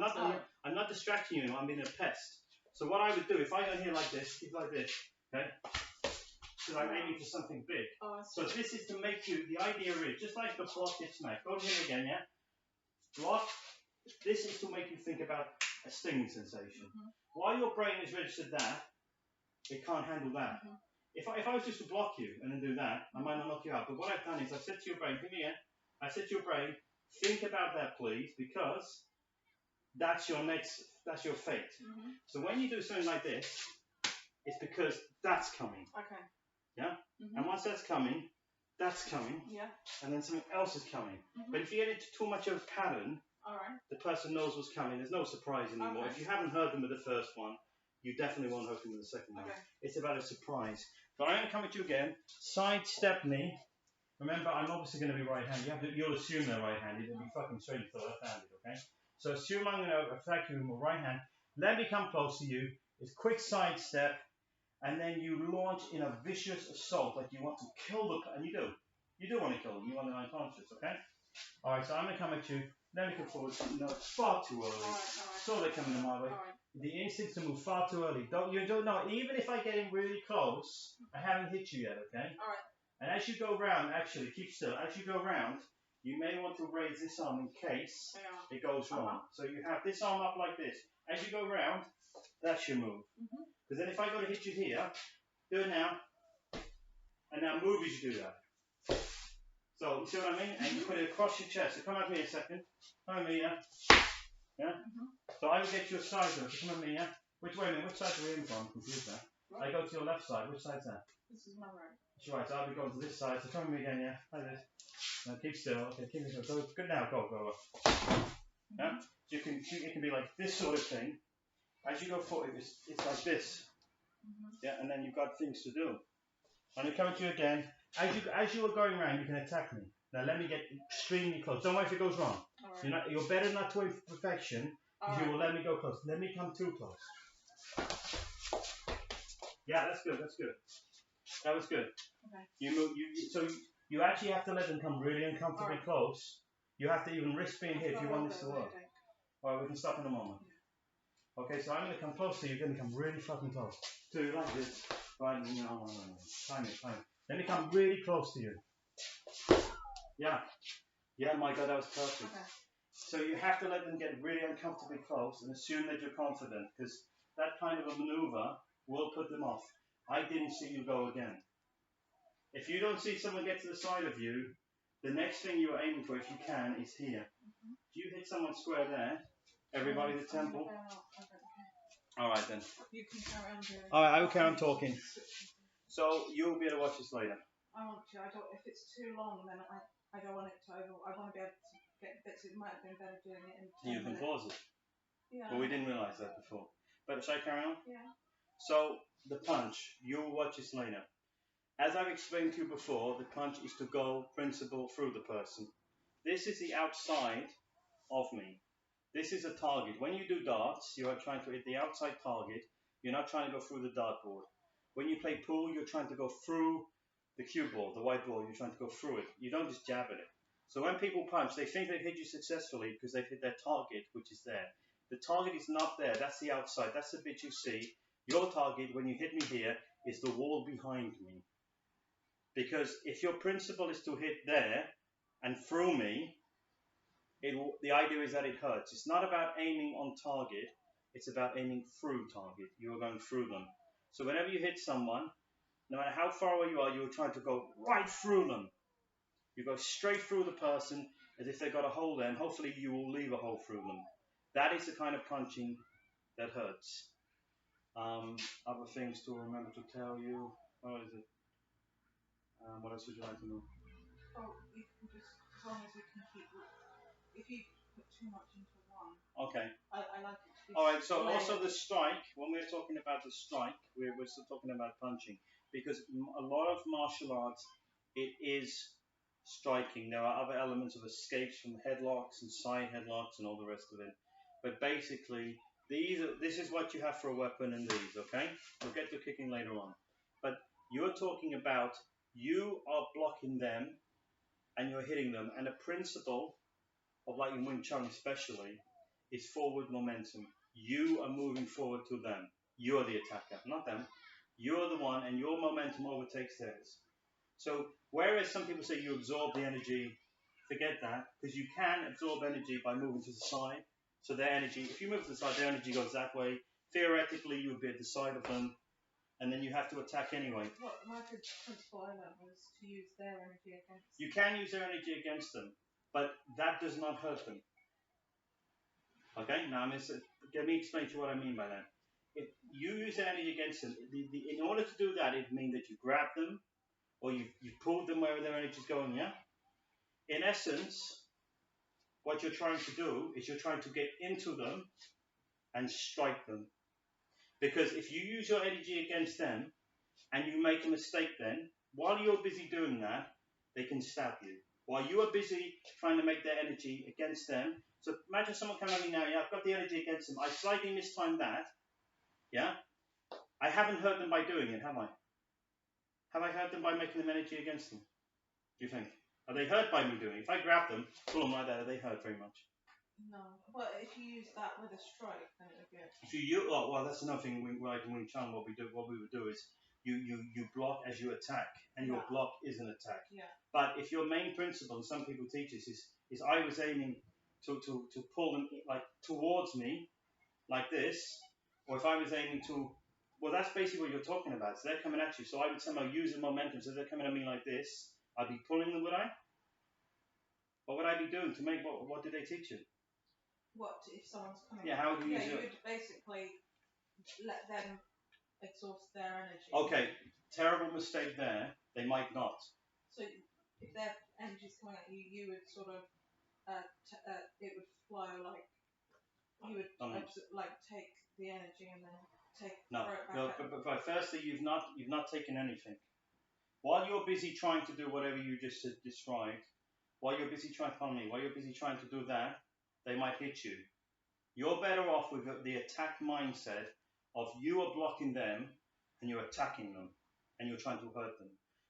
not distracting you. I'm being a pest. So what I would do, if I go here like this, keep like this, okay? Because I'm aiming for something big. Oh, so this is to make you, the idea is, just like the block hit smack. Go here again, yeah? Block. This is to make you think about a stinging sensation. While your brain has registered that, it can't handle that. If I was just to block you and then do that, I might not knock you out. But what I've done is I've said to your brain, think again, I said to your brain, think about that please, because that's your fate. So when you do something like this, it's because that's coming. Okay. Yeah? And once that's coming, yeah, and then something else is coming. But if you get into too much of a pattern, the person knows what's coming. There's no surprise anymore. If you haven't heard them with the first one, you definitely won't hear them with the second one. It's about a surprise. So I'm going to come at you again. Sidestep me. Remember, I'm obviously going to be right-handed. You'll assume they're right-handed. It'll be fucking strange if they're left-handed, okay? So assume I'm going to attack you with my right hand. Let me come close to you. It's quick sidestep. And then you launch in a vicious assault, like you want to kill and you do. You do want to kill them. You want them unconscious, okay? All right, so I'm going to come at you. Let me come forward. No, it's far too early. All right. So they're coming my way. The instinct to move far too early. Don't know. Even if I get in really close, I haven't hit you yet, okay? All right. And as you go round, actually, keep still. As you go round, you may want to raise this arm in case it goes wrong. So you have this arm up like this. As you go round, that's your move. Because then if I go to hit you here, do it now, and now move as you do that. So, you see what I mean? And you put it across your chest. So come at me a second. Come at me, yeah? Yeah? So I will get you a side though. So come at me, yeah? Which way, which side are we aiming from? I'm confused now. Right. I go to your left side. Which side's that? This is my right. That's right. So I'll be going to this side. So come at me again, yeah? Like this. Now keep still. Okay, keep it still. Good now. Go. Yeah? So it can be like this sort of thing. As you go forward, it's like this. Yeah, and then you've got things to do. I'm going to come at you again. As you are going around, you can attack me. Now let me get extremely close. Don't worry if it goes wrong. Right. You're better not to aim for perfection, because you will let me go close. Let me come too close. Yeah, that's good. That was good. Okay. You actually have to let them come really uncomfortably close. You have to even risk being hit if you want this to work. Alright, we can stop in a moment. Okay, so I'm going to come close to you. You're going to come really fucking close. So you like this. Right, no. Time it. Let me come really close to you. Yeah, my God, that was perfect. Okay. So you have to let them get really uncomfortably close and assume that you're confident, because that kind of a maneuver will put them off. I didn't see you go again. If you don't see someone get to the side of you, the next thing you're aiming for, if you can, is here. If you hit someone square there, everybody the temple. Alright then. You can carry on doing. Alright, I will carry on talking. So you'll be able to watch this later. I want to. If it's too long, then I don't want it to over. I want to be able to get bits. It might have been better doing it in 10 You can pause it. Yeah. But we didn't realise that before. But shall I carry on? Yeah. So the punch, you'll watch this later. As I've explained to you before, the punch is to go principal through the person. This is the outside of me. This is a target. When you do darts, you are trying to hit the outside target. You're not trying to go through the dartboard. When you play pool, you're trying to go through the cue ball, the white ball. You're trying to go through it. You don't just jab at it. So when people punch, they think they've hit you successfully because they've hit their target, which is there. The target is not there. That's the outside. That's the bit you see. Your target, when you hit me here, is the wall behind me. Because if your principle is to hit there and through me, the idea is that it hurts. It's not about aiming on target. It's about aiming through target. You are going through them. So whenever you hit someone, no matter how far away you are trying to go right through them. You go straight through the person as if they've got a hole there, and hopefully you will leave a hole through them. That is the kind of punching that hurts. Other things to remember to tell you. What is it? What else would you like to know? Well, you can just, as long as we can keep, if you put too much into one. Okay. I like it to be. Alright, so layered. also the strike, when we're talking about the strike, we're still talking about punching. Because a lot of martial arts, it is striking. There are other elements of escapes from headlocks and side headlocks and all the rest of it. But basically, this is what you have for a weapon in these, okay? We'll get to kicking later on. But you're talking about, you are blocking them and you're hitting them. And the principle of, like in Wing Chun especially, is forward momentum. You are moving forward to them. You're the attacker, not them. You're the one, and your momentum overtakes theirs. So, whereas some people say you absorb the energy, forget that, because you can absorb energy by moving to the side. So their energy, if you move to the side, their energy goes that way. Theoretically, you would be at the side of them, and then you have to attack anyway. What my principle I learned was to use their energy against them. You can use their energy against them, but that does not hurt them. Okay, now let me explain to you what I mean by that. If you use their energy against them, in order to do that, it means that you grab them, or you pulled them where their energy is going, yeah? In essence, what you're trying to do is you're trying to get into them and strike them. Because if you use your energy against them, and you make a mistake then, while you're busy doing that, they can stab you. While you are busy trying to make their energy against them, so imagine someone coming at me now, yeah, I've got the energy against them, I slightly mistimed that, yeah? I haven't hurt them by doing it, have I? Have I hurt them by making them energy against them? Do you think? Are they hurt by me doing it? If I grab them, pull them like that, are they hurt very much? No. But if you use that with a strike, then it would be okay. So well, that's another thing, like in Wing Chun, what we would do is, you block as you attack, and your block is an attack. Yeah. But if your main principle, and some people teach this, is I was aiming to pull them like towards me, like this, or if I was aiming to, well, that's basically what you're talking about. So they're coming at you. So I would somehow use the momentum. So they're coming at me like this. I'd be pulling them, would I? What would I be doing to make, what did they teach you? What if someone's coming? Yeah, how would you use you it? would basically let them exhaust their energy. Okay, terrible mistake there. They might not. So if their energy's coming at you, you would sort of, it would flow like, you would like take the energy and then throw it back. But firstly, you've not taken anything. While you're busy trying to do whatever you just described, while you're busy trying to do that, they might hit you. You're better off with the attack mindset of you are blocking them and you're attacking them and you're trying to hurt them.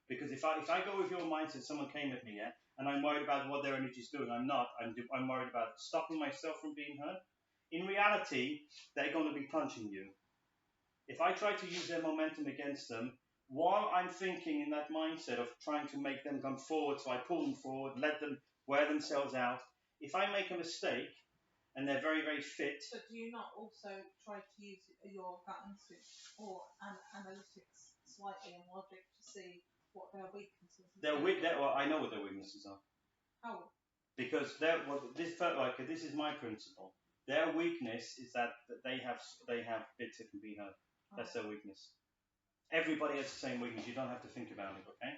Because if I go with your mindset, someone came at me, yeah, and I'm worried about what their energy is doing, I'm not. I'm worried about stopping myself from being hurt. In reality, they're going to be punching you. If I try to use their momentum against them, while I'm thinking in that mindset of trying to make them come forward, so I pull them forward, let them wear themselves out. If I make a mistake, and they're very, very fit. So do you not also try to use your gut instinct or analytics slightly and logic to see what their weaknesses are? Well, I know what their weaknesses are. How? Because this is my principle. Their weakness is that they have bits that can be hurt. That's their weakness. Everybody has the same weakness. You don't have to think about it, okay?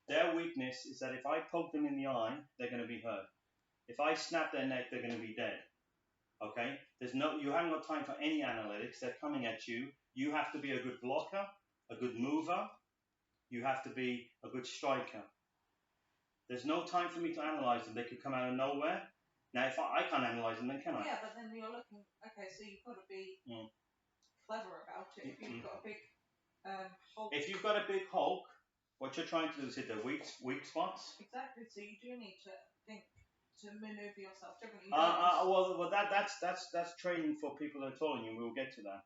Their weakness is that if I poke them in the eye, they're going to be hurt. If I snap their neck, they're going to be dead. Okay? You haven't got time for any analytics. They're coming at you. You have to be a good blocker, a good mover. You have to be a good striker. There's no time for me to analyze them. They could come out of nowhere. Now, if I can't analyze them, then can I? Yeah, but then you're looking. Okay, so you've got to be clever about it. If you've got a big Hulk. If you've got a big Hulk, what you're trying to do is hit their weak spots. Exactly. So you do need to think to maneuver yourself differently. Well, that's training for people that are taller than you. We'll get to that.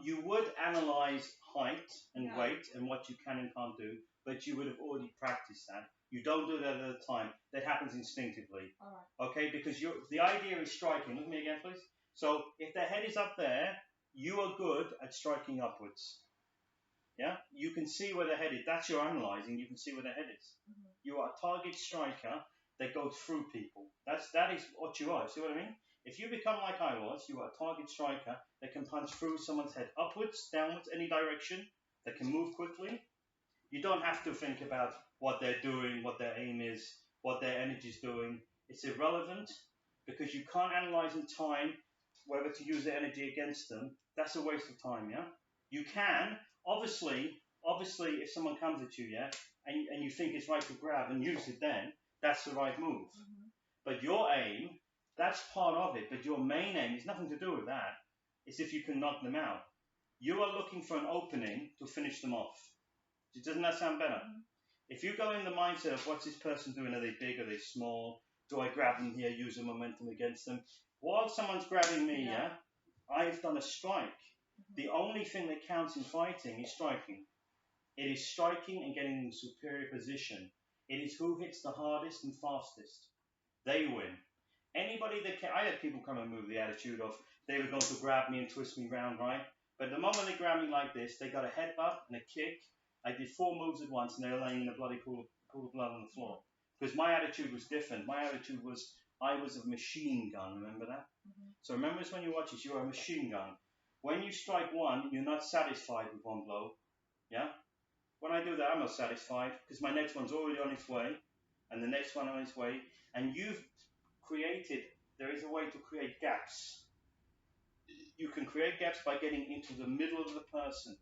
You would analyze height and weight and what you can and can't do, but you would have already practiced that. You don't do that at a time. That happens instinctively. All right. Okay, because the idea is striking. Look at me again, please. So if their head is up there, you are good at striking upwards. Yeah, you can see where their head is. That's your analyzing. You can see where their head is. Mm-hmm. You are a target striker that goes through people. That is what you are. See what I mean? If you become like I was, you are a target striker that can punch through someone's head upwards, downwards, any direction, that can move quickly. You don't have to think about what they're doing, what their aim is, what their energy is doing. It's irrelevant because you can't analyze in time whether to use the energy against them. That's a waste of time, yeah? You can, obviously, if someone comes at you, yeah, and you think it's right to grab and use it then, that's the right move. Mm-hmm. But your aim, that's part of it, but your main aim has nothing to do with that. It's if you can knock them out. You are looking for an opening to finish them off. Doesn't that sound better? Mm-hmm. If you go in the mindset of what's this person doing, are they big, are they small, do I grab them here, use the momentum against them? While someone's grabbing me, yeah, I've done a strike. Mm-hmm. The only thing that counts in fighting is striking. It is striking and getting in superior position. It is who hits the hardest and fastest. They win. Anybody that can, I had people come and move the attitude of they were going to grab me and twist me round, right? But the moment they grabbed me like this, they got a headbutt and a kick. I did 4 moves at once and they were laying in a bloody pool of blood on the floor. Because my attitude was different. My attitude was, I was a machine gun, remember that? Mm-hmm. So remember this when you watch this, you're a machine gun. When you strike one, you're not satisfied with one blow. Yeah? When I do that, I'm not satisfied because my next one's already on its way and the next one on its way. And you've created, there is a way to create gaps. You can create gaps by getting into the middle of the person.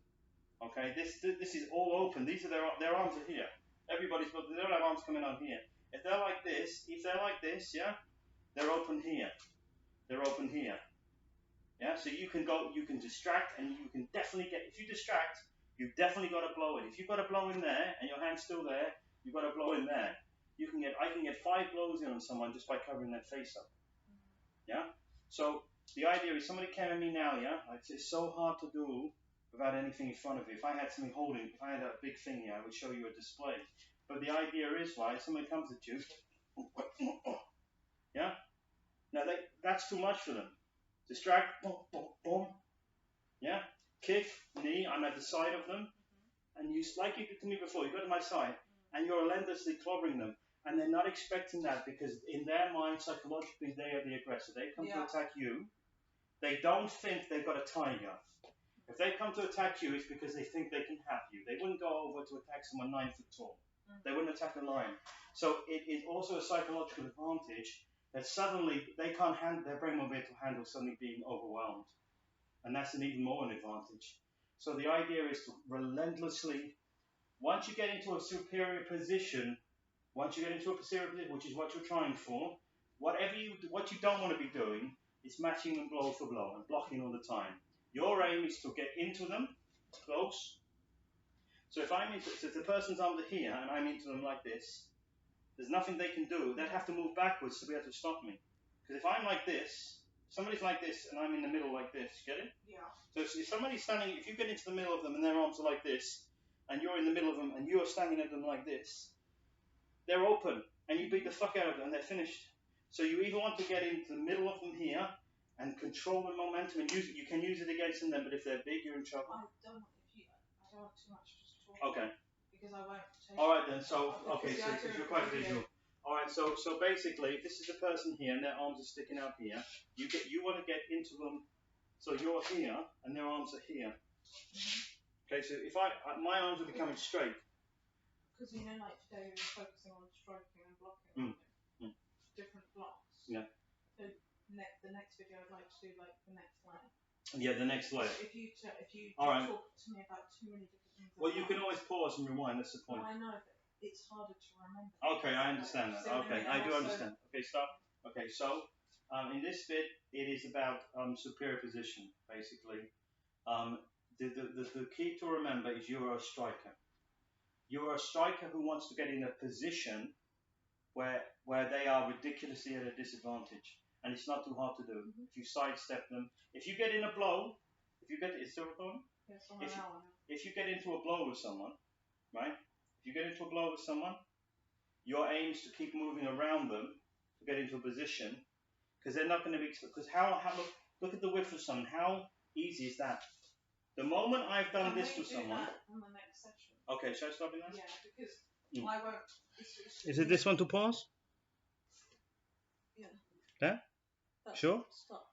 Okay, this is all open. These are their arms are here. Everybody's got their arms coming on here. If they're like this, yeah, they're open here. They're open here. Yeah, so you can distract and you can definitely get, if you distract, you've definitely got a blow in. If you've got a blow in there and your hand's still there, you've got a blow in there. I can get 5 blows in on someone just by covering that face up. Yeah? So the idea is somebody came at me now, yeah? It's so hard to do without anything in front of you. If I had something holding, if I had a big thing here, I would show you a display. But the idea is, right, somebody comes at you, yeah? Now that's too much for them. Distract, boom, boom, boom, yeah? Kick, knee, I'm at the side of them, and you, like you did to me before, you go to my side, and you're relentlessly clobbering them, and they're not expecting that because in their mind, psychologically, they are the aggressor. They come to attack you. They don't think they've got a tiger. If they come to attack you, it's because they think they can have you. They wouldn't go over to attack someone 9 foot tall. They wouldn't attack a lion. So it is also a psychological advantage that suddenly they can't handle, their brain won't be able to handle suddenly being overwhelmed. And that's an even more an advantage. So the idea is to relentlessly, once you get into a superior position, which is what you're trying for, what you don't want to be doing is matching them blow for blow and blocking all the time. Your aim is to get into them close. So if the person's under here and I'm into them like this, there's nothing they can do. They'd have to move backwards to be able to stop me. Because if I'm like this, somebody's like this and I'm in the middle like this, get it? Yeah. So if somebody's standing, if you get into the middle of them and their arms are like this, and you're in the middle of them and you're standing at them like this, they're open and you beat the fuck out of them and they're finished. So you either want to get into the middle of them here and control the momentum and use it. You can use it against them, but if they're big, you're in trouble. I don't want too much just talking. Okay. Because I won't take. All right then. So okay, so you're quite visual. All right. So basically, this is the person here, and their arms are sticking out here. You want to get into them, so you're here, and their arms are here. Mm-hmm. Okay. So if my arms are becoming straight. Because like today we were focusing on striking and blocking. Different blocks. Yeah. So the next video I'd like to do like the next layer. Yeah, the next layer. So if you right. talk to me about too many different things. Well, you can always pause and rewind. That's the point. Well, I know, but it's harder to remember. Okay, I understand that. Okay, I do understand. Okay, stop. Okay, so in this bit, it is about superior position, basically. The key to remember is you are a striker. You are a striker who wants to get in a position where they are ridiculously at a disadvantage. And it's not too hard to do. Mm-hmm. If you sidestep them, if you get in a blow, it's still recording? Yes, if you get into a blow with someone, right? If you get into a blow with someone, your aim is to keep moving around them to get into a position, because they're not going to be. Because look at the width of someone. How easy is that? The moment I've done this to someone. On the next session. Okay, should I stop doing that? Yeah, because I won't. Is it this one to pause? Yeah. Yeah? Sure? Stop.